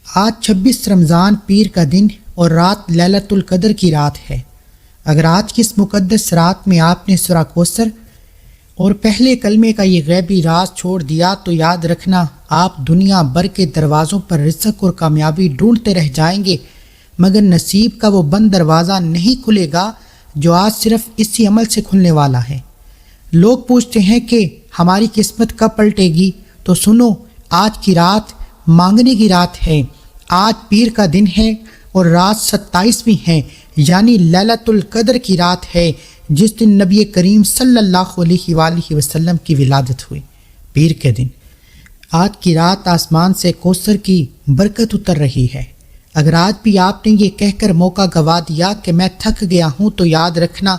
آج 26 رمضان پیر کا دن اور رات لیلۃ القدر کی رات ہے۔ اگر آج کی اس مقدس رات میں آپ نے سورہ کوثر اور پہلے کلمے کا یہ غیبی راز چھوڑ دیا تو یاد رکھنا آپ دنیا بھر کے دروازوں پر رزق اور کامیابی ڈھونڈتے رہ جائیں گے، مگر نصیب کا وہ بند دروازہ نہیں کھلے گا جو آج صرف اسی عمل سے کھلنے والا ہے۔ لوگ پوچھتے ہیں کہ ہماری قسمت کب پلٹے گی؟ تو سنو، آج کی رات مانگنے کی رات ہے۔ آج پیر کا دن ہے اور رات 27ویں ہے، یعنی لیلۃ القدر کی رات ہے، جس دن نبی کریم صلی اللہ علیہ وآلہ وسلم کی ولادت ہوئی۔ پیر کے دن آج کی رات آسمان سے کوثر کی برکت اتر رہی ہے۔ اگر آج بھی آپ نے یہ کہہ کر موقع گنوا دیا کہ میں تھک گیا ہوں تو یاد رکھنا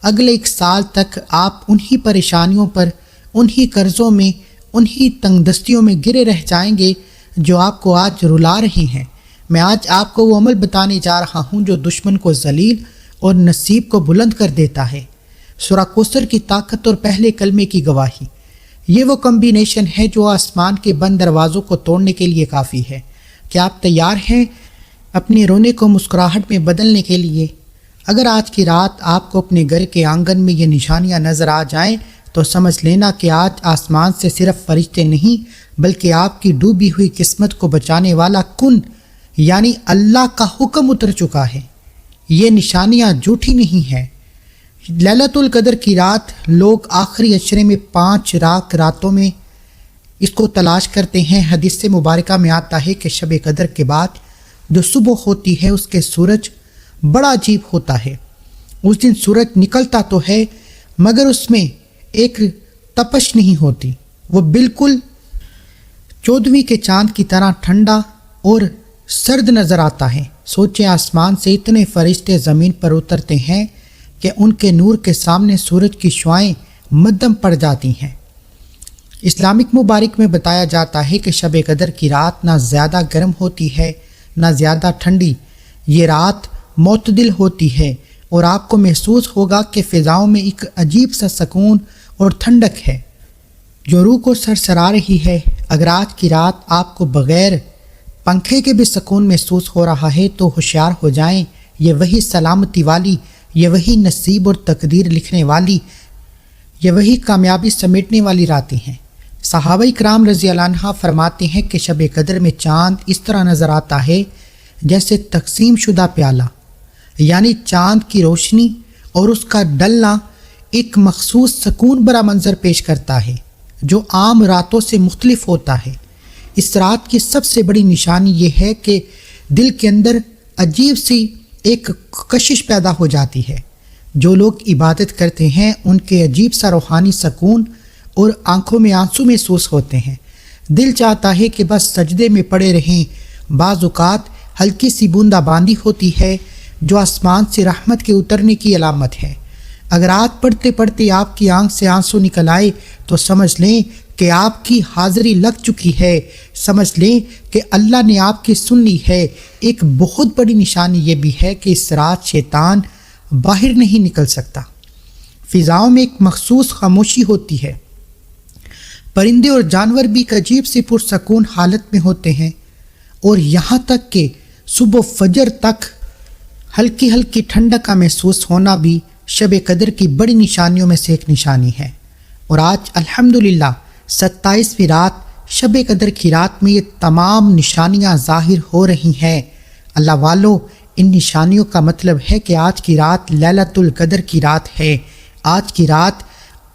اگلے 1 سال تک آپ انہی پریشانیوں پر، انہی قرضوں میں، انہی تنگ دستیوں میں گرے رہ جائیں گے جو آپ کو آج رلا رہی ہیں۔ میں آج آپ کو وہ عمل بتانے جا رہا ہوں جو دشمن کو ذلیل اور نصیب کو بلند کر دیتا ہے۔ سورہ کوثر کی طاقت اور پہلے کلمے کی گواہی، یہ وہ کمبینیشن ہے جو آسمان کے بند دروازوں کو توڑنے کے لیے کافی ہے۔ کیا آپ تیار ہیں اپنے رونے کو مسکراہٹ میں بدلنے کے لیے؟ اگر آج کی رات آپ کو اپنے گھر کے آنگن میں یہ نشانیاں نظر آ جائیں تو سمجھ لینا کہ آج آسمان سے صرف فرشتے نہیں بلکہ آپ کی ڈوبی ہوئی قسمت کو بچانے والا کن یعنی اللہ کا حکم اتر چکا ہے۔ یہ نشانیاں جھوٹی نہیں ہیں۔ لیلۃ القدر کی رات لوگ آخری عشرے میں 5 راتوں میں اس کو تلاش کرتے ہیں۔ حدیث مبارکہ میں آتا ہے کہ شب قدر کے بعد جو صبح ہوتی ہے اس کے سورج بڑا عجیب ہوتا ہے۔ اس دن سورج نکلتا تو ہے مگر اس میں ایک تپش نہیں ہوتی، وہ بالکل 14ویں کے چاند کی طرح ٹھنڈا اور سرد نظر آتا ہے۔ سوچیں، آسمان سے اتنے فرشتے زمین پر اترتے ہیں کہ ان کے نور کے سامنے سورج کی شعاعیں مدھم پڑ جاتی ہیں۔ اسلامک مبارک میں بتایا جاتا ہے کہ شب قدر کی رات نہ زیادہ گرم ہوتی ہے نہ زیادہ ٹھنڈی، یہ رات معتدل ہوتی ہے اور آپ کو محسوس ہوگا کہ فضاؤں میں ایک عجیب سا سکون اور ٹھنڈک ہے جو روح کو سرسرا رہی ہے۔ اگر آج کی رات آپ کو بغیر پنکھے کے بھی سکون محسوس ہو رہا ہے تو ہوشیار ہو جائیں، یہ وہی سلامتی والی، یہ وہی نصیب اور تقدیر لکھنے والی، یہ وہی کامیابی سمیٹنے والی راتیں ہیں۔ صحابہ کرام رضی اللہ عنہ فرماتے ہیں کہ شب قدر میں چاند اس طرح نظر آتا ہے جیسے تقسیم شدہ پیالہ، یعنی چاند کی روشنی اور اس کا ڈلنا ایک مخصوص سکون بھرا منظر پیش کرتا ہے جو عام راتوں سے مختلف ہوتا ہے۔ اس رات کی سب سے بڑی نشانی یہ ہے کہ دل کے اندر عجیب سی ایک کشش پیدا ہو جاتی ہے۔ جو لوگ عبادت کرتے ہیں ان کے عجیب سا روحانی سکون اور آنکھوں میں آنسو محسوس ہوتے ہیں۔ دل چاہتا ہے کہ بس سجدے میں پڑے رہیں۔ بعض اوقات ہلکی سی بوندہ باندی ہوتی ہے جو آسمان سے رحمت کے اترنے کی علامت ہے۔ اگر آج پڑھتے پڑھتے آپ کی آنکھ سے آنسو نکل آئے تو سمجھ لیں کہ آپ کی حاضری لگ چکی ہے، سمجھ لیں کہ اللہ نے آپ کی سن لی ہے۔ ایک بہت بڑی نشانی یہ بھی ہے کہ اس رات شیطان باہر نہیں نکل سکتا۔ فضاؤں میں ایک مخصوص خاموشی ہوتی ہے، پرندے اور جانور بھی ایک عجیب سی پرسکون حالت میں ہوتے ہیں، اور یہاں تک کہ صبح فجر تک ہلکی ہلکی ٹھنڈک کا محسوس ہونا بھی شب قدر کی بڑی نشانیوں میں سے ایک نشانی ہے۔ اور آج الحمدللہ 27ویں رات شب قدر کی رات میں یہ تمام نشانیاں ظاہر ہو رہی ہیں۔ اللہ والو، ان نشانیوں کا مطلب ہے کہ آج کی رات لیلۃ القدر کی رات ہے۔ آج کی رات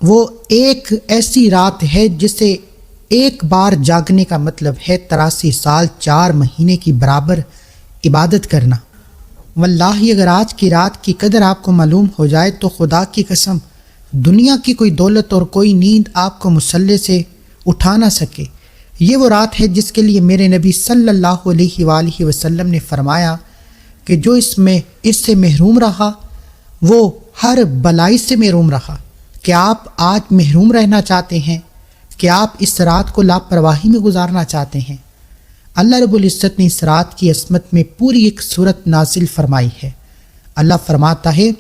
وہ ایک ایسی رات ہے جسے ایک بار جاگنے کا مطلب ہے 83 سال 4 مہینے کی برابر عبادت کرنا۔ واللہ اگر آج کی رات کی قدر آپ کو معلوم ہو جائے تو خدا کی قسم دنیا کی کوئی دولت اور کوئی نیند آپ کو مسلح سے اٹھا نہ سکے۔ یہ وہ رات ہے جس کے لیے میرے نبی صلی اللہ علیہ وآلہ وسلم نے فرمایا کہ جو اس سے محروم رہا وہ ہر بلائی سے محروم رہا۔ کیا آپ آج محروم رہنا چاہتے ہیں؟ کہ آپ اس رات کو لاپرواہی میں گزارنا چاہتے ہیں؟ اللہ رب العزت نے اس رات کی عصمت میں پوری ایک صورت نازل فرمائی ہے۔ اللہ فرماتا ہے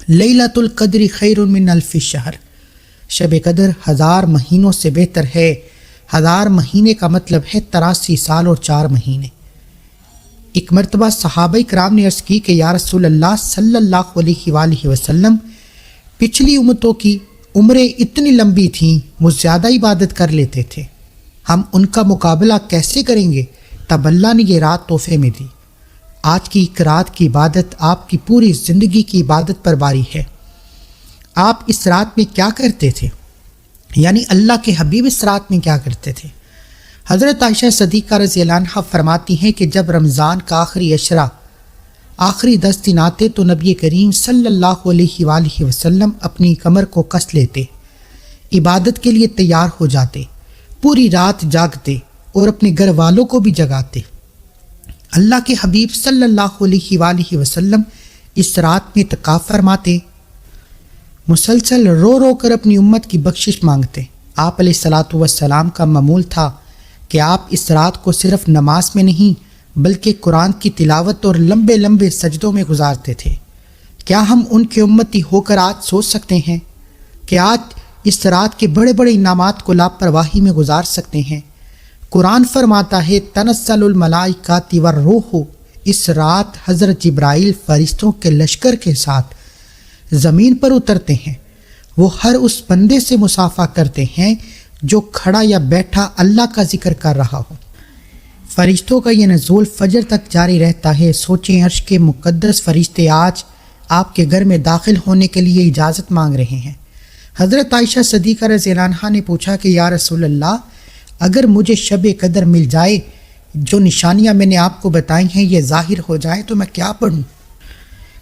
لیلۃ القدر خیر من الف شہر، شب قدر 1000 مہینوں سے بہتر ہے۔ 1000 مہینے کا مطلب ہے 83 سال اور 4 مہینے۔ ایک مرتبہ صحابہ کرام نے عرض کی کہ یا رسول اللہ صلی اللہ علیہ وآلہ وسلم، پچھلی امتوں کی عمریں اتنی لمبی تھیں، وہ زیادہ عبادت کر لیتے تھے، ہم ان کا مقابلہ کیسے کریں گے؟ تب اللہ نے یہ رات تحفے میں دی۔ آج کی ایک رات کی عبادت آپ کی پوری زندگی کی عبادت پر باری ہے۔ آپ اس رات میں کیا کرتے تھے؟ یعنی اللہ کے حبیب اس رات میں کیا کرتے تھے؟ حضرت عائشہ صدیقہ رضی اللہ عنہا فرماتی ہیں کہ جب رمضان کا آخری عشرہ، آخری 10 دن آتے تو نبی کریم صلی اللہ علیہ وآلہ وسلم اپنی کمر کو کس لیتے، عبادت کے لیے تیار ہو جاتے، پوری رات جاگتے اور اپنے گھر والوں کو بھی جگاتے۔ اللہ کے حبیب صلی اللہ علیہ وآلہ وسلم اس رات میں اعتکاف فرماتے، مسلسل رو رو کر اپنی امت کی بخشش مانگتے۔ آپ علیہ الصلاۃ والسلام کا معمول تھا کہ آپ اس رات کو صرف نماز میں نہیں بلکہ قرآن کی تلاوت اور لمبے لمبے سجدوں میں گزارتے تھے۔ کیا ہم ان کے امتی ہو کر آج سوچ سکتے ہیں کہ آج اس رات کے بڑے بڑے انعامات کو لاپرواہی میں گزار سکتے ہیں؟ قرآن فرماتا ہے تنزل الملائکۃ والروح، اس رات حضرت جبرائیل فرشتوں کے لشکر کے ساتھ زمین پر اترتے ہیں۔ وہ ہر اس بندے سے مصافحہ کرتے ہیں جو کھڑا یا بیٹھا اللہ کا ذکر کر رہا ہو۔ فرشتوں کا یہ نزول فجر تک جاری رہتا ہے۔ سوچیں، عرش کے مقدس فرشتے آج آپ کے گھر میں داخل ہونے کے لیے اجازت مانگ رہے ہیں۔ حضرت عائشہ صدیقہ رضی اللہ عنہا نے پوچھا کہ یا رسول اللہ، اگر مجھے شب قدر مل جائے، جو نشانیاں میں نے آپ کو بتائی ہیں یہ ظاہر ہو جائے تو میں کیا پڑھوں؟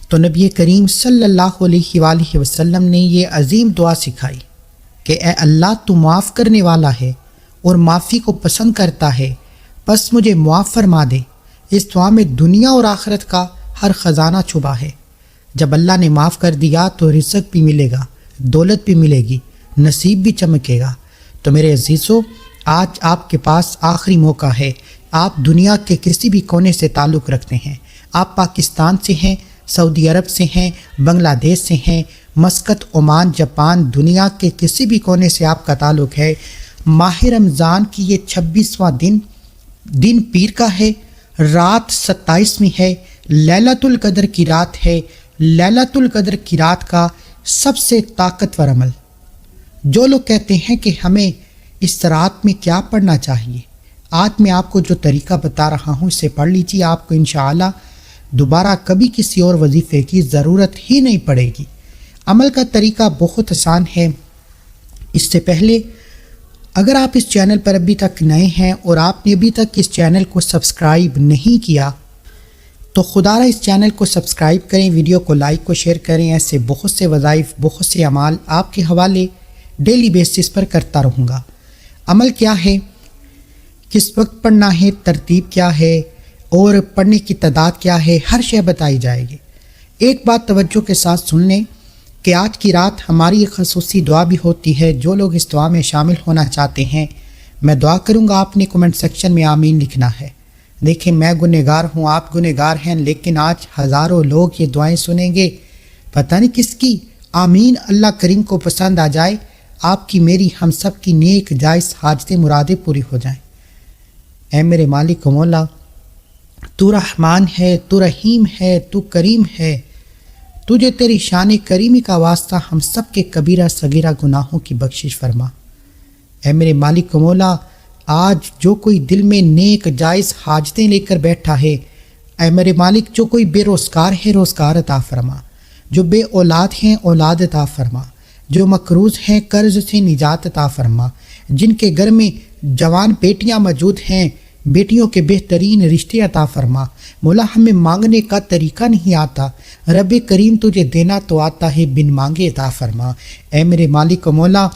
تو نبی کریم صلی اللہ علیہ وآلہ وسلم نے یہ عظیم دعا سکھائی کہ اے اللہ، تو معاف کرنے والا ہے اور معافی کو پسند کرتا ہے، بس مجھے معاف فرما دے۔ اس دعا میں دنیا اور آخرت کا ہر خزانہ چھپا ہے۔ جب اللہ نے معاف کر دیا تو رزق بھی ملے گا، دولت بھی ملے گی، نصیب بھی چمکے گا۔ تو میرے عزیزو، آج آپ کے پاس آخری موقع ہے۔ آپ دنیا کے کسی بھی کونے سے تعلق رکھتے ہیں، آپ پاکستان سے ہیں، سعودی عرب سے ہیں، بنگلہ دیش سے ہیں، مسقط، عمان، جاپان، دنیا کے کسی بھی کونے سے آپ کا تعلق ہے، ماہ رمضان کی یہ 26واں دن پیر کا ہے، رات 27ویں ہے، لیلۃ القدر کی رات ہے۔ لیلۃ القدر کی رات کا سب سے طاقتور عمل، جو لوگ کہتے ہیں کہ ہمیں اس رات میں کیا پڑھنا چاہیے، آج میں آپ کو جو طریقہ بتا رہا ہوں اسے پڑھ لیجیے، آپ کو انشاءاللہ دوبارہ کبھی کسی اور وظیفے کی ضرورت ہی نہیں پڑے گی۔ عمل کا طریقہ بہت آسان ہے۔ اس سے پہلے اگر آپ اس چینل پر ابھی تک نئے ہیں اور آپ نے ابھی تک اس چینل کو سبسکرائب نہیں کیا تو خدا را اس چینل کو سبسکرائب کریں، ویڈیو کو لائک کو شیئر کریں۔ ایسے بہت سے وظائف، بہت سے اعمال آپ کے حوالے ڈیلی بیسس پر کرتا رہوں گا۔ عمل کیا ہے، کس وقت پڑھنا ہے، ترتیب کیا ہے اور پڑھنے کی تعداد کیا ہے، ہر شے بتائی جائے گی۔ ایک بات توجہ کے ساتھ سن لیں کہ آج کی رات ہماری ایک خصوصی دعا بھی ہوتی ہے۔ جو لوگ اس دعا میں شامل ہونا چاہتے ہیں، میں دعا کروں گا، آپ نے کمنٹ سیکشن میں آمین لکھنا ہے۔ دیکھیں، میں گنہگار ہوں، آپ گنہگار ہیں، لیکن آج ہزاروں لوگ یہ دعائیں سنیں گے، پتہ نہیں کس کی آمین اللہ کریم کو پسند آ جائے، آپ کی، میری، ہم سب کی نیک جائز حاجتیں مرادیں پوری ہو جائیں۔ اے میرے مالک و مولا، تو رحمان ہے، تو رحیم ہے، تو کریم ہے، تجھے تیری شان کریمی کا واسطہ ہم سب کے کبیرہ صغیرہ گناہوں کی بخشش فرما۔ اے میرے مالک و مولا، آج جو کوئی دل میں نیک جائز حاجتیں لے کر بیٹھا ہے، اے میرے مالک، جو کوئی بے روزگار ہے روزگار عطا فرما، جو بے اولاد ہیں اولاد عطا فرما، جو مقروض ہیں قرض سے نجات عطا فرما، جن کے گھر میں جوان بیٹیاں موجود ہیں بیٹیوں کے بہترین رشتے عطا فرما۔ مولا، ہمیں مانگنے کا طریقہ نہیں آتا، رب کریم تجھے دینا تو آتا ہے، بن مانگے عطا فرما۔ اے میرے مالک و مولا،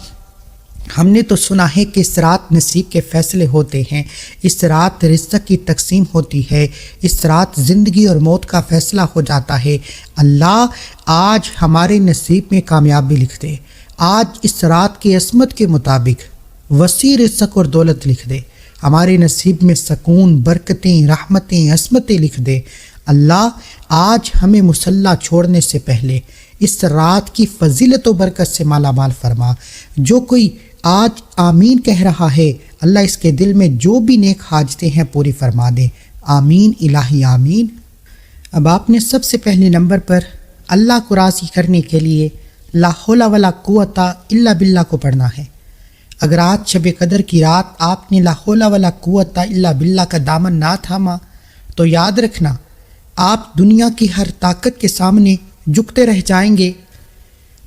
ہم نے تو سنا ہے کہ اس رات نصیب کے فیصلے ہوتے ہیں، اس رات رزق کی تقسیم ہوتی ہے، اس رات زندگی اور موت کا فیصلہ ہو جاتا ہے۔ اللہ، آج ہمارے نصیب میں کامیابی لکھ دے، آج اس رات کی عصمت کے مطابق وسیع رزق اور دولت لکھ دے، ہمارے نصیب میں سکون، برکتیں، رحمتیں، عصمتیں لکھ دے۔ اللہ، آج ہمیں مصلی چھوڑنے سے پہلے اس رات کی فضیلت و برکت سے مالا مال فرما۔ جو کوئی آج آمین کہہ رہا ہے، اللہ اس کے دل میں جو بھی نیک حاجتیں ہیں پوری فرما دے۔ آمین الہی آمین۔ اب آپ نے سب سے پہلے نمبر پر اللہ کو راضی کرنے کے لیے لا حول ولا قوت الا باللہ کو پڑھنا ہے۔ اگر آج شب قدر کی رات آپ نے لا حول ولا قوت الا باللہ کا دامن نہ تھاما تو یاد رکھنا آپ دنیا کی ہر طاقت کے سامنے جھکتے رہ جائیں گے،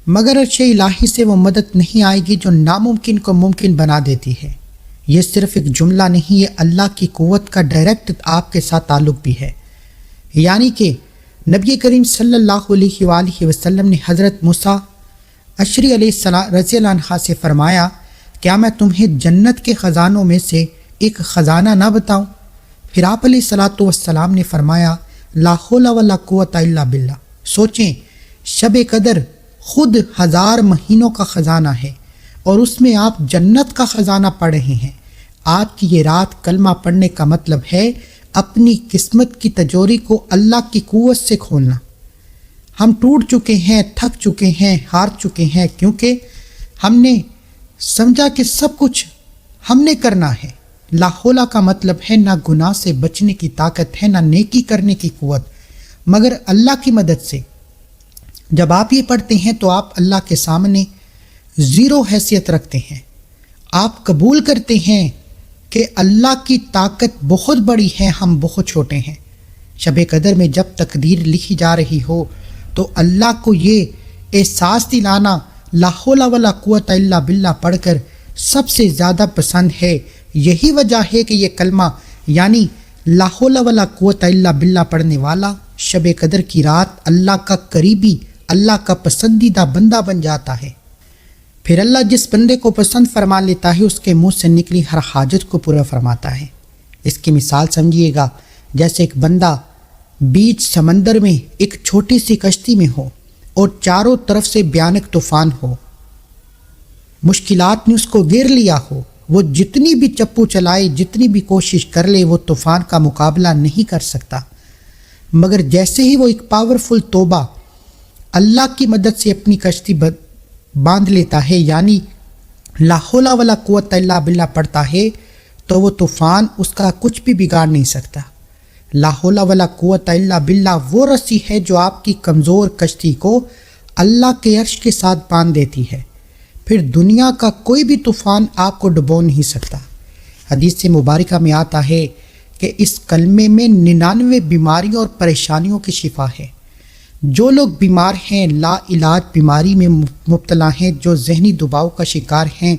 مگر عرش الہی سے وہ مدد نہیں آئے گی جو ناممکن کو ممکن بنا دیتی ہے۔ یہ صرف ایک جملہ نہیں، یہ اللہ کی قوت کا ڈائریکٹ آپ کے ساتھ تعلق بھی ہے۔ یعنی کہ نبی کریم صلی اللہ علیہ وآلہ وسلم نے حضرت موسیٰ اشری علیہ السلام رضی اللہ عنہ سے فرمایا، کیا میں تمہیں جنت کے خزانوں میں سے ایک خزانہ نہ بتاؤں؟ پھر آپ علیہ الصلوۃ والسلام نے فرمایا لا حول ولا قوت الا باللہ۔ سوچیں، شب قدر خود 1000 مہینوں کا خزانہ ہے اور اس میں آپ جنت کا خزانہ پڑھ رہے ہیں۔ آپ کی یہ رات کلمہ پڑھنے کا مطلب ہے اپنی قسمت کی تجوری کو اللہ کی قوت سے کھولنا۔ ہم ٹوٹ چکے ہیں، تھک چکے ہیں، ہار چکے ہیں، کیونکہ ہم نے سمجھا کہ سب کچھ ہم نے کرنا ہے۔ لا حول کا مطلب ہے نہ گناہ سے بچنے کی طاقت ہے، نہ نیکی کرنے کی قوت، مگر اللہ کی مدد سے۔ جب آپ یہ پڑھتے ہیں تو آپ اللہ کے سامنے زیرو حیثیت رکھتے ہیں۔ آپ قبول کرتے ہیں کہ اللہ کی طاقت بہت بڑی ہے، ہم بہت چھوٹے ہیں۔ شب قدر میں جب تقدیر لکھی جا رہی ہو تو اللہ کو یہ احساس دلانا لا حول ولا قوت الا باللہ پڑھ کر سب سے زیادہ پسند ہے۔ یہی وجہ ہے کہ یہ کلمہ یعنی لا حول ولا قوت الا باللہ پڑھنے والا شب قدر کی رات اللہ کا قریبی، اللہ کا پسندیدہ بندہ بن جاتا ہے۔ پھر اللہ جس بندے کو پسند فرما لیتا ہے اس کے منہ سے نکلی ہر حاجت کو پورا فرماتا ہے۔ اس کی مثال سمجھیے گا، جیسے ایک بندہ بیچ سمندر میں ایک چھوٹی سی کشتی میں ہو اور چاروں طرف سے بھیانک طوفان ہو، مشکلات نے اس کو گھیر لیا ہو، وہ جتنی بھی چپو چلائے، جتنی بھی کوشش کر لے، وہ طوفان کا مقابلہ نہیں کر سکتا۔ مگر جیسے ہی وہ ایک پاورفل توبہ اللہ کی مدد سے اپنی کشتی باندھ لیتا ہے، یعنی لا حول ولا قوت الا باللہ پڑھتا ہے، تو وہ طوفان اس کا کچھ بھی بگاڑ نہیں سکتا۔ لا حول ولا قوت الا باللہ وہ رسی ہے جو آپ کی کمزور کشتی کو اللہ کے عرش کے ساتھ باندھ دیتی ہے، پھر دنیا کا کوئی بھی طوفان آپ کو ڈبو نہیں سکتا۔ حدیث مبارکہ میں آتا ہے کہ اس کلمے میں 99 بیماریوں اور پریشانیوں کی شفا ہے۔ جو لوگ بیمار ہیں، لا علاج بیماری میں مبتلا ہیں، جو ذہنی دباؤ کا شکار ہیں،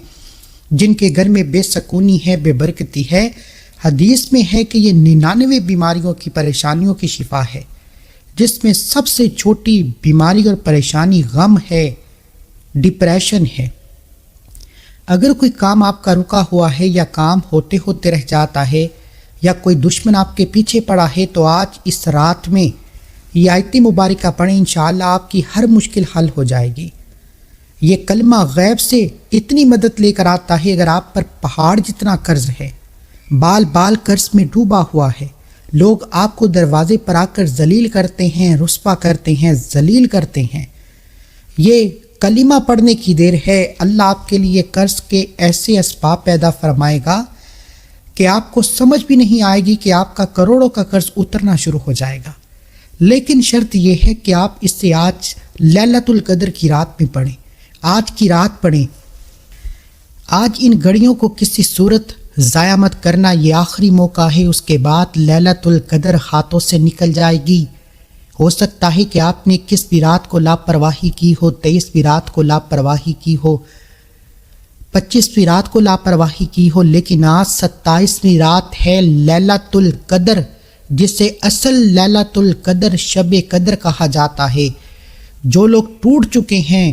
جن کے گھر میں بے سکونی ہے، بے برکتی ہے، حدیث میں ہے کہ یہ 99 بیماریوں کی پریشانیوں کی شفا ہے، جس میں سب سے چھوٹی بیماری اور پریشانی غم ہے، ڈپریشن ہے۔ اگر کوئی کام آپ کا رکا ہوا ہے یا کام ہوتے ہوتے رہ جاتا ہے یا کوئی دشمن آپ کے پیچھے پڑا ہے تو آج اس رات میں یہ آیت مبارکہ پڑھیں، انشاءاللہ آپ کی ہر مشکل حل ہو جائے گی۔ یہ کلمہ غیب سے اتنی مدد لے کر آتا ہے، اگر آپ پر پہاڑ جتنا قرض ہے، بال بال قرض میں ڈوبا ہوا ہے، لوگ آپ کو دروازے پر آ کر ذلیل کرتے ہیں، رسوا کرتے ہیں، ذلیل کرتے ہیں، یہ کلمہ پڑھنے کی دیر ہے۔ اللہ آپ کے لیے قرض کے ایسے اسباب پیدا فرمائے گا کہ آپ کو سمجھ بھی نہیں آئے گی کہ آپ کا کروڑوں کا قرض اترنا شروع ہو جائے گا۔ لیکن شرط یہ ہے کہ آپ اس سے آج لیلۃ القدر کی رات میں پڑھیں، آج کی رات پڑھیں۔ آج ان گھڑیوں کو کسی صورت ضائع مت کرنا، یہ آخری موقع ہے، اس کے بعد لیلۃ القدر ہاتھوں سے نکل جائے گی۔ ہو سکتا ہے کہ آپ نے 21ویں رات کو لاپرواہی کی ہو، 23ویں رات کو لاپرواہی کی ہو، 25ویں رات کو لاپرواہی کی ہو، لیکن آج 27ویں رات ہے لیلۃ القدر، جسے اصل لیلۃ القدر شب قدر کہا جاتا ہے۔ جو لوگ ٹوٹ چکے ہیں،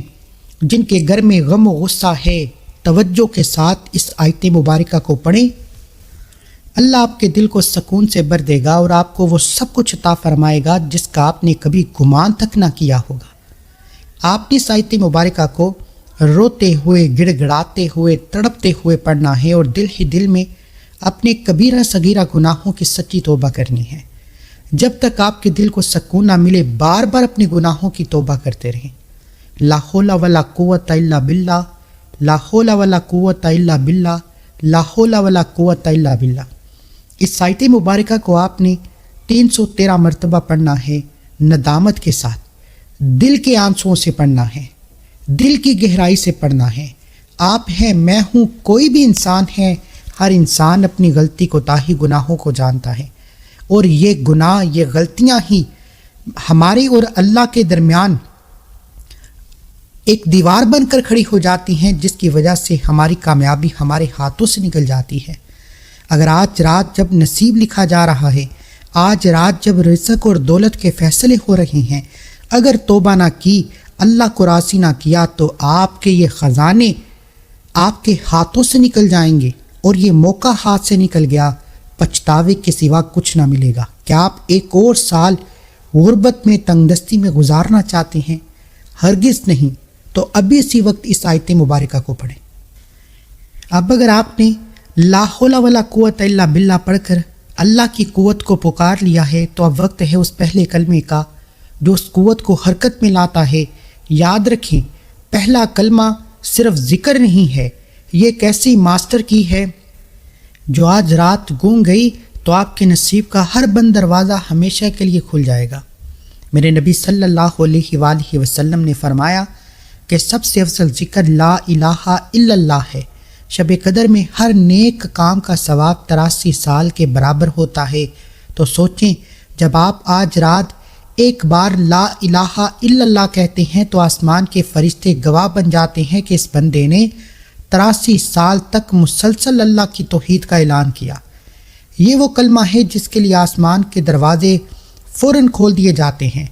جن کے گھر میں غم و غصہ ہے، توجہ کے ساتھ اس آیت مبارکہ کو پڑھیں، اللہ آپ کے دل کو سکون سے بھر دے گا اور آپ کو وہ سب کچھ عطا فرمائے گا جس کا آپ نے کبھی گمان تک نہ کیا ہوگا۔ آپ نے اس آیت مبارکہ کو روتے ہوئے، گڑ گڑاتے ہوئے، تڑپتے ہوئے پڑھنا ہے اور دل ہی دل میں اپنے کبیرہ صغیرہ گناہوں کی سچی توبہ کرنی ہے۔ جب تک آپ کے دل کو سکون نہ ملے، بار بار اپنے گناہوں کی توبہ کرتے رہیں۔ لا حول ولا قوت الا باللہ، لا حول ولا قوت الا باللہ، لا حول ولا قوت الا باللہ۔ اس آیت مبارکہ کو آپ نے 313 مرتبہ پڑھنا ہے، ندامت کے ساتھ، دل کے آنسوؤں سے پڑھنا ہے، دل کی گہرائی سے پڑھنا ہے۔ آپ ہیں، میں ہوں، کوئی بھی انسان ہے، ہر انسان اپنی غلطی کوتاہی گناہوں کو جانتا ہے، اور یہ گناہ، یہ غلطیاں ہی ہمارے اور اللہ کے درمیان ایک دیوار بن کر کھڑی ہو جاتی ہیں، جس کی وجہ سے ہماری کامیابی ہمارے ہاتھوں سے نکل جاتی ہے۔ اگر آج رات جب نصیب لکھا جا رہا ہے، آج رات جب رزق اور دولت کے فیصلے ہو رہے ہیں، اگر توبہ نہ کی، اللہ کو راضی نہ کیا، تو آپ کے یہ خزانے آپ کے ہاتھوں سے نکل جائیں گے، اور یہ موقع ہاتھ سے نکل گیا، پچھتاوے کے سوا کچھ نہ ملے گا۔ کیا آپ ایک اور سال غربت میں، تنگ دستی میں گزارنا چاہتے ہیں؟ ہرگز نہیں۔ تو ابھی اسی وقت اس آیت مبارکہ کو پڑھیں۔ اب اگر آپ نے لا حول ولا قوت الا باللہ پڑھ کر اللہ کی قوت کو پکار لیا ہے، تو اب وقت ہے اس پہلے کلمے کا جو اس قوت کو حرکت میں لاتا ہے۔ یاد رکھیں، پہلا کلمہ صرف ذکر نہیں ہے، یہ ایک ایسی ماسٹر کی ہے جو آج رات گونگ گئی تو آپ کے نصیب کا ہر بند دروازہ ہمیشہ کے لیے کھل جائے گا۔ میرے نبی صلی اللہ علیہ وآلہ وسلم نے فرمایا کہ سب سے افضل ذکر لا الہ الا اللہ ہے۔ شب قدر میں ہر نیک کام کا ثواب 83 سال کے برابر ہوتا ہے۔ تو سوچیں، جب آپ آج رات ایک بار لا الہ الا اللہ کہتے ہیں تو آسمان کے فرشتے گواہ بن جاتے ہیں کہ اس بندے نے 83 سال تک مسلسل اللہ کی توحید کا اعلان کیا۔ یہ وہ کلمہ ہے جس کے لیے آسمان کے دروازے فوراً کھول دیے جاتے ہیں۔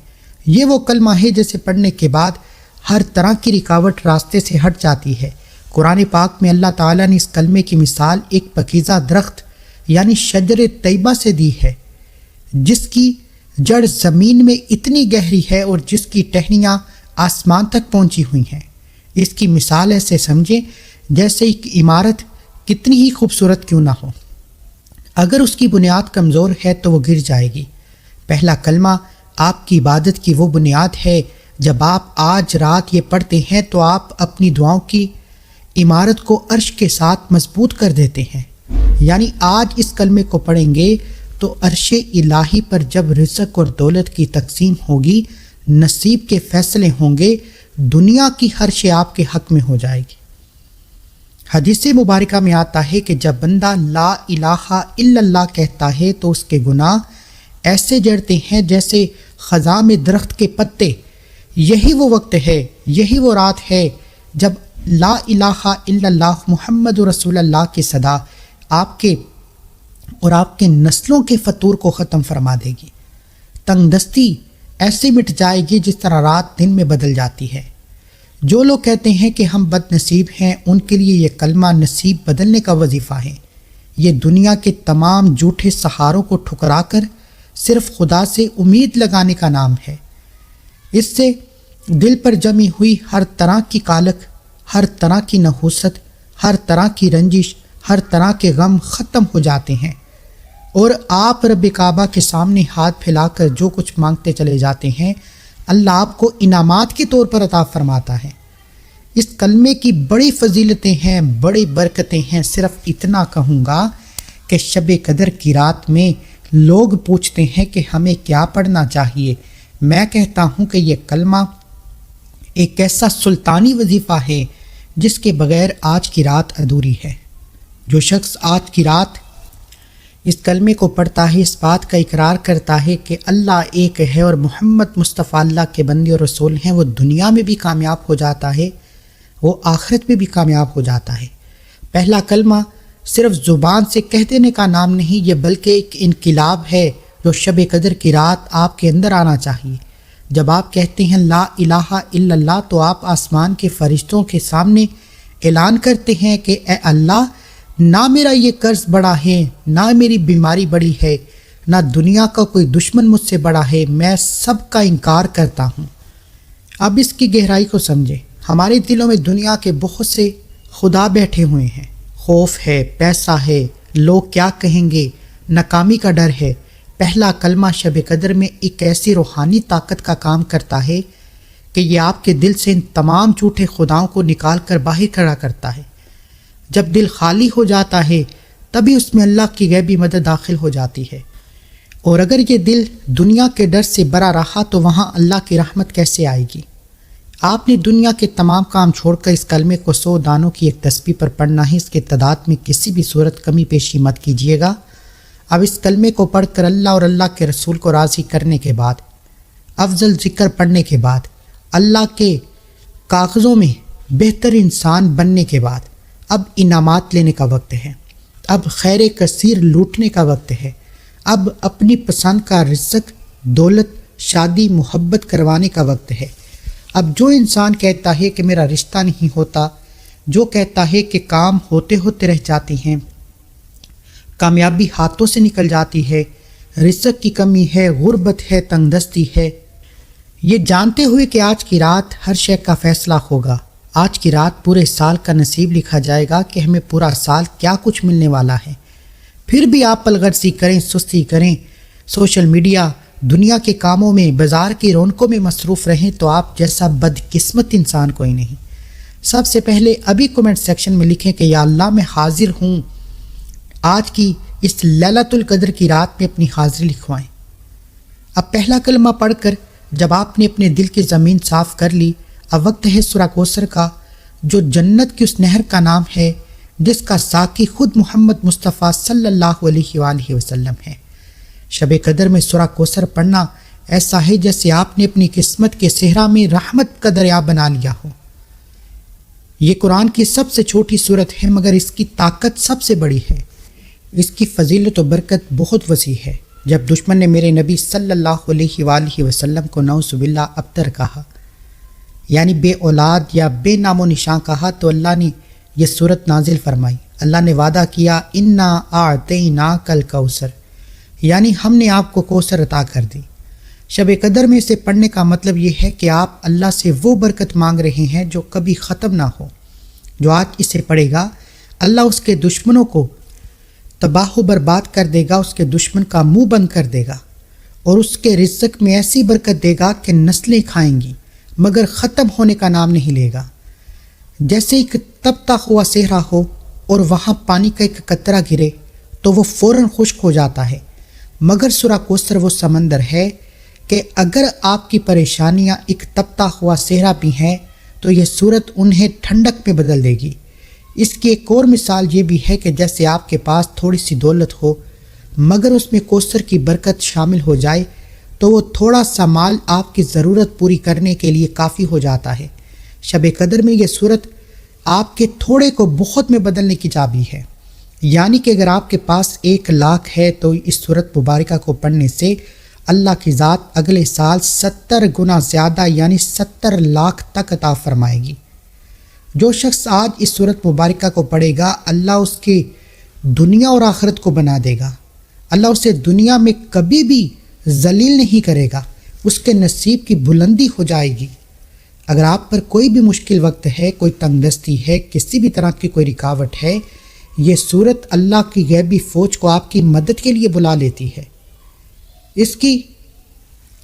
یہ وہ کلمہ ہے جسے پڑھنے کے بعد ہر طرح کی رکاوٹ راستے سے ہٹ جاتی ہے۔ قرآن پاک میں اللہ تعالیٰ نے اس کلمے کی مثال ایک پاکیزہ درخت یعنی شجر طیبہ سے دی ہے، جس کی جڑ زمین میں اتنی گہری ہے اور جس کی ٹہنیاں آسمان تک پہنچی ہوئی ہیں۔ اس کی مثال ایسے سمجھیں جیسے ایک عمارت کتنی ہی خوبصورت کیوں نہ ہو، اگر اس کی بنیاد کمزور ہے تو وہ گر جائے گی۔ پہلا کلمہ آپ کی عبادت کی وہ بنیاد ہے۔ جب آپ آج رات یہ پڑھتے ہیں تو آپ اپنی دعاؤں کی عمارت کو عرش کے ساتھ مضبوط کر دیتے ہیں۔ یعنی آج اس کلمے کو پڑھیں گے تو عرش الہی پر جب رزق اور دولت کی تقسیم ہوگی، نصیب کے فیصلے ہوں گے، دنیا کی ہر شے آپ کے حق میں ہو جائے گی۔ حدیث مبارکہ میں آتا ہے کہ جب بندہ لا الہ الا اللہ کہتا ہے تو اس کے گناہ ایسے جڑتے ہیں جیسے خزاں میں درخت کے پتے۔ یہی وہ وقت ہے، یہی وہ رات ہے جب لا الہ الا اللہ محمد رسول اللہ کی صدا آپ کے اور آپ کے نسلوں کے فطور کو ختم فرما دے گی۔ تنگ دستی ایسے مٹ جائے گی جس طرح رات دن میں بدل جاتی ہے۔ جو لوگ کہتے ہیں کہ ہم بد نصیب ہیں، ان کے لیے یہ کلمہ نصیب بدلنے کا وظیفہ ہے۔ یہ دنیا کے تمام جھوٹے سہاروں کو ٹھکرا کر صرف خدا سے امید لگانے کا نام ہے۔ اس سے دل پر جمی ہوئی ہر طرح کی کالک، ہر طرح کی نحوست، ہر طرح کی رنجش، ہر طرح کے غم ختم ہو جاتے ہیں، اور آپ رب کعبہ کے سامنے ہاتھ پھیلا کر جو کچھ مانگتے چلے جاتے ہیں، اللہ آپ کو انعامات کے طور پر عطا فرماتا ہے۔ اس کلمے کی بڑی فضیلتیں ہیں، بڑی برکتیں ہیں۔ صرف اتنا کہوں گا کہ شب قدر کی رات میں لوگ پوچھتے ہیں کہ ہمیں کیا پڑھنا چاہیے۔ میں کہتا ہوں کہ یہ کلمہ ایک ایسا سلطانی وظیفہ ہے جس کے بغیر آج کی رات ادھوری ہے۔ جو شخص آج کی رات اس کلمے کو پڑھتا ہے، اس بات کا اقرار کرتا ہے کہ اللہ ایک ہے اور محمد مصطفیٰ اللہ کے بندے اور رسول ہیں، وہ دنیا میں بھی کامیاب ہو جاتا ہے، وہ آخرت میں بھی کامیاب ہو جاتا ہے۔ پہلا کلمہ صرف زبان سے کہہ دینے کا نام نہیں، یہ بلکہ ایک انقلاب ہے جو شب قدر کی رات آپ کے اندر آنا چاہیے۔ جب آپ کہتے ہیں لا الہ الا اللہ تو آپ آسمان کے فرشتوں کے سامنے اعلان کرتے ہیں کہ اے اللہ، نہ میرا یہ قرض بڑا ہے، نہ میری بیماری بڑی ہے، نہ دنیا کا کوئی دشمن مجھ سے بڑا ہے، میں سب کا انکار کرتا ہوں۔ اب اس کی گہرائی کو سمجھیں۔ ہمارے دلوں میں دنیا کے بہت سے خدا بیٹھے ہوئے ہیں، خوف ہے، پیسہ ہے، لوگ کیا کہیں گے، ناکامی کا ڈر ہے۔ پہلا کلمہ شب قدر میں ایک ایسی روحانی طاقت کا کام کرتا ہے کہ یہ آپ کے دل سے ان تمام جھوٹے خداؤں کو نکال کر باہر کھڑا کرتا ہے۔ جب دل خالی ہو جاتا ہے تبھی اس میں اللہ کی غیبی مدد داخل ہو جاتی ہے۔ اور اگر یہ دل دنیا کے ڈر سے بھرا رہا تو وہاں اللہ کی رحمت کیسے آئے گی؟ آپ نے دنیا کے تمام کام چھوڑ کر اس کلمے کو 100 دانوں کی ایک تسبیح پر پڑھنا ہے۔ اس کے تعداد میں کسی بھی صورت کمی پیشی مت کیجیے گا۔ اب اس کلمے کو پڑھ کر اللہ اور اللہ کے رسول کو راضی کرنے کے بعد، افضل ذکر پڑھنے کے بعد، اللہ کے کاغذوں میں بہتر انسان بننے کے بعد اب انعامات لینے کا وقت ہے۔ اب خیر کثیر لوٹنے کا وقت ہے۔ اب اپنی پسند کا رزق، دولت، شادی، محبت کروانے کا وقت ہے۔ اب جو انسان کہتا ہے کہ میرا رشتہ نہیں ہوتا، جو کہتا ہے کہ کام ہوتے ہوتے رہ جاتے ہیں، کامیابی ہاتھوں سے نکل جاتی ہے، رزق کی کمی ہے، غربت ہے، تنگ دستی ہے، یہ جانتے ہوئے کہ آج کی رات ہر شے کا فیصلہ ہوگا، آج کی رات پورے سال کا نصیب لکھا جائے گا کہ ہمیں پورا سال کیا کچھ ملنے والا ہے، پھر بھی آپ پلغرزی کریں، سستی کریں، سوشل میڈیا، دنیا کے کاموں میں، بازار کی رونقوں میں مصروف رہیں تو آپ جیسا بدقسمت انسان کوئی نہیں۔ سب سے پہلے ابھی کمنٹ سیکشن میں لکھیں کہ یا اللہ میں حاضر ہوں، آج کی اس لیلۃ القدر کی رات میں اپنی حاضری لکھوائیں۔ اب پہلا کلمہ پڑھ کر جب آپ نے اپنے دل کی زمین صاف کر لی، اب وقت ہے سورہ کوثر کا، جو جنت کی اس نہر کا نام ہے جس کا ساقی خود محمد مصطفیٰ صلی اللہ علیہ وآلہ وسلم ہے۔ شب قدر میں سورہ کوثر پڑھنا ایسا ہے جیسے آپ نے اپنی قسمت کے صحرا میں رحمت کا دریا بنا لیا ہو۔ یہ قرآن کی سب سے چھوٹی سورت ہے مگر اس کی طاقت سب سے بڑی ہے، اس کی فضیلت و برکت بہت وسیع ہے۔ جب دشمن نے میرے نبی صلی اللہ علیہ وآلہ وسلم کو نعوذ باللہ ابتر کہا، یعنی بے اولاد یا بے نام و نشان کہا، تو اللہ نے یہ سورت نازل فرمائی۔ اللہ نے وعدہ کیا، انا اعطیناک الکوثر، یعنی ہم نے آپ کو کوثر عطا کر دی۔ شب قدر میں اسے پڑھنے کا مطلب یہ ہے کہ آپ اللہ سے وہ برکت مانگ رہے ہیں جو کبھی ختم نہ ہو۔ جو آج اسے پڑھے گا اللہ اس کے دشمنوں کو تباہ و برباد کر دے گا، اس کے دشمن کا منہ بند کر دے گا، اور اس کے رزق میں ایسی برکت دے گا کہ نسلیں کھائیں گی مگر ختم ہونے کا نام نہیں لے گا۔ جیسے ایک تپتا ہوا صحرا ہو اور وہاں پانی کا ایک قطرہ گرے تو وہ فوراً خشک ہو جاتا ہے، مگر سورہ کوثر وہ سمندر ہے کہ اگر آپ کی پریشانیاں ایک تپتا ہوا صحرا بھی ہیں تو یہ سورت انہیں ٹھنڈک میں بدل دے گی۔ اس کی ایک اور مثال یہ بھی ہے کہ جیسے آپ کے پاس تھوڑی سی دولت ہو مگر اس میں کوثر کی برکت شامل ہو جائے تو وہ تھوڑا سا مال آپ کی ضرورت پوری کرنے کے لیے کافی ہو جاتا ہے۔ شب قدر میں یہ سورت آپ کے تھوڑے کو بہت میں بدلنے کی چابی ہے، یعنی کہ اگر آپ کے پاس 1 لاکھ ہے تو اس سورت مبارکہ کو پڑھنے سے اللہ کی ذات اگلے سال 70 گنا زیادہ یعنی 70 لاکھ تک عطا فرمائے گی۔ جو شخص آج اس سورت مبارکہ کو پڑھے گا اللہ اس کی دنیا اور آخرت کو بنا دے گا، اللہ اسے دنیا میں کبھی بھی ذلیل نہیں کرے گا، اس کے نصیب کی بلندی ہو جائے گی۔ اگر آپ پر کوئی بھی مشکل وقت ہے، کوئی تنگ دستی ہے، کسی بھی طرح کی کوئی رکاوٹ ہے، یہ سورت اللہ کی غیبی فوج کو آپ کی مدد کے لیے بلا لیتی ہے۔ اس کی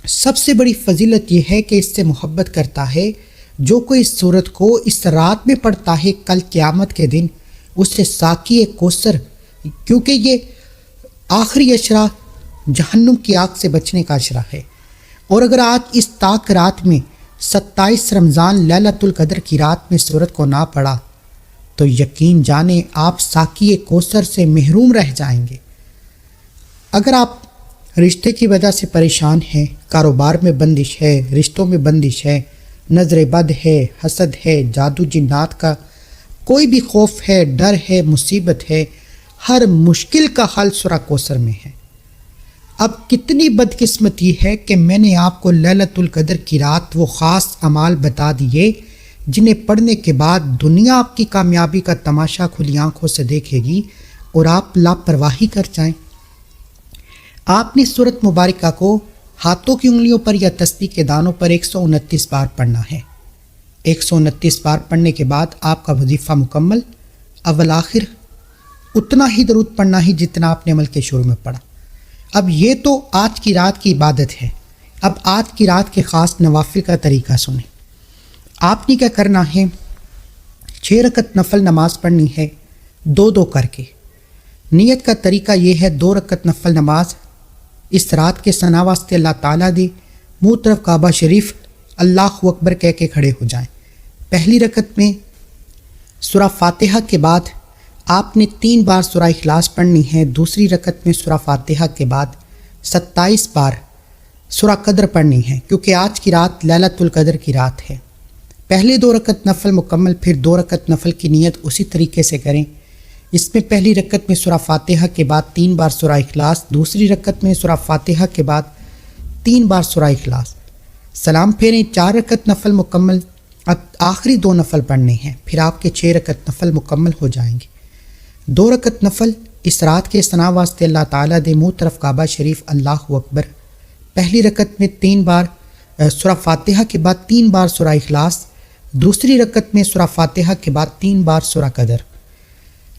سب سے بڑی فضیلت یہ ہے کہ اس سے محبت کرتا ہے جو کوئی اس سورت کو اس رات میں پڑھتا ہے، کل قیامت کے دن اس سے ساقی کوثر، کیونکہ یہ آخری اشرا جہنم کی آگ سے بچنے کا اشرا ہے۔ اور اگر آج اس تاک رات میں 27 رمضان لیلۃ القدر کی رات میں سورت کو نہ پڑھا تو یقین جانیں آپ ساقی کوثر سے محروم رہ جائیں گے۔ اگر آپ رشتے کی وجہ سے پریشان ہیں، کاروبار میں بندش ہے، رشتوں میں بندش ہے، نظر بد ہے، حسد ہے، جادو جنات کا کوئی بھی خوف ہے، ڈر ہے، مصیبت ہے، ہر مشکل کا حل سورہ کوثر میں ہے۔ اب کتنی بدقسمتی ہے کہ میں نے آپ کو لیلۃ القدر کی رات وہ خاص اعمال بتا دیے جنہیں پڑھنے کے بعد دنیا آپ کی کامیابی کا تماشا کھلی آنکھوں سے دیکھے گی اور آپ لاپرواہی کر جائیں۔ آپ نے سورت مبارکہ کو ہاتھوں کی انگلیوں پر یا تسبیح کے دانوں پر 129 بار پڑھنا ہے۔ 129 بار پڑھنے کے بعد آپ کا وظیفہ مکمل، اول آخر اتنا ہی درود پڑھنا ہی جتنا آپ نے عمل کے شروع میں پڑھا۔ اب یہ تو آج کی رات کی عبادت ہے، اب آج کی رات کے خاص نوافل کا طریقہ سنیں۔ آپ نے کیا کرنا ہے، 6 رکعت نفل نماز پڑھنی ہے، 2 کر کے۔ نیت کا طریقہ یہ ہے 2 رکعت نفل نماز اس رات کے ثنا واسطے اللہ تعالیٰ دے، منہ طرف کعبہ شریف اللہ اکبر کہہ کے کھڑے ہو جائیں۔ پہلی رکعت میں سورہ فاتحہ کے بعد آپ نے 3 بار سورہ اخلاص پڑھنی ہے، دوسری رکعت میں سورہ فاتحہ کے بعد 27 بار سورہ قدر پڑھنی ہے، کیونکہ آج کی رات لیلۃ القدر کی رات ہے۔ پہلے 2 رکعت نفل مکمل، پھر 2 رکعت نفل کی نیت اسی طریقے سے کریں۔ اس میں پہلی رکعت میں سورہ فاتحہ کے بعد 3 بار سورہ اخلاص، دوسری رکعت میں سورہ فاتحہ کے بعد 3 بار سورہ اخلاص، سلام پھیریں، 4 رکعت نفل مکمل۔ اب آخری 2 نفل پڑھنے ہیں، پھر آپ کے 6 رکعت نفل مکمل ہو جائیں گے۔ 2 رکعت نفل اس رات کے ثنا واسطے اللہ تعالیٰ دے، منہ طرف کعبہ شریف اللہ اکبر۔ پہلی رکعت میں 3 بار سورہ فاتحہ کے بعد 3 بار سورہ اخلاص، دوسری رکعت میں سورہ فاتحہ کے بعد 3 بار سورہ قدر۔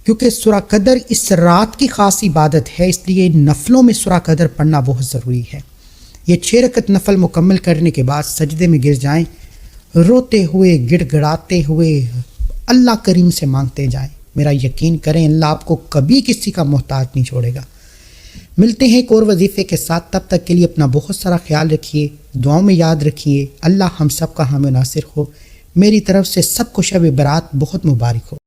کیونکہ سورہ قدر اس رات کی خاص عبادت ہے، اس لیے نفلوں میں سورہ قدر پڑھنا بہت ضروری ہے۔ یہ 6 رکعت نفل مکمل کرنے کے بعد سجدے میں گر جائیں، روتے ہوئے گڑ گڑاتے ہوئے اللہ کریم سے مانگتے جائیں۔ میرا یقین کریں اللہ آپ کو کبھی کسی کا محتاج نہیں چھوڑے گا۔ ملتے ہیں ایک اور وظیفے کے ساتھ، تب تک کے لیے اپنا بہت سارا خیال رکھیے، دعاؤں میں یاد رکھیے۔ اللہ ہم سب کا حامی و ناصر ہو۔ میری طرف سے سب کو شب برات بہت مبارک ہو۔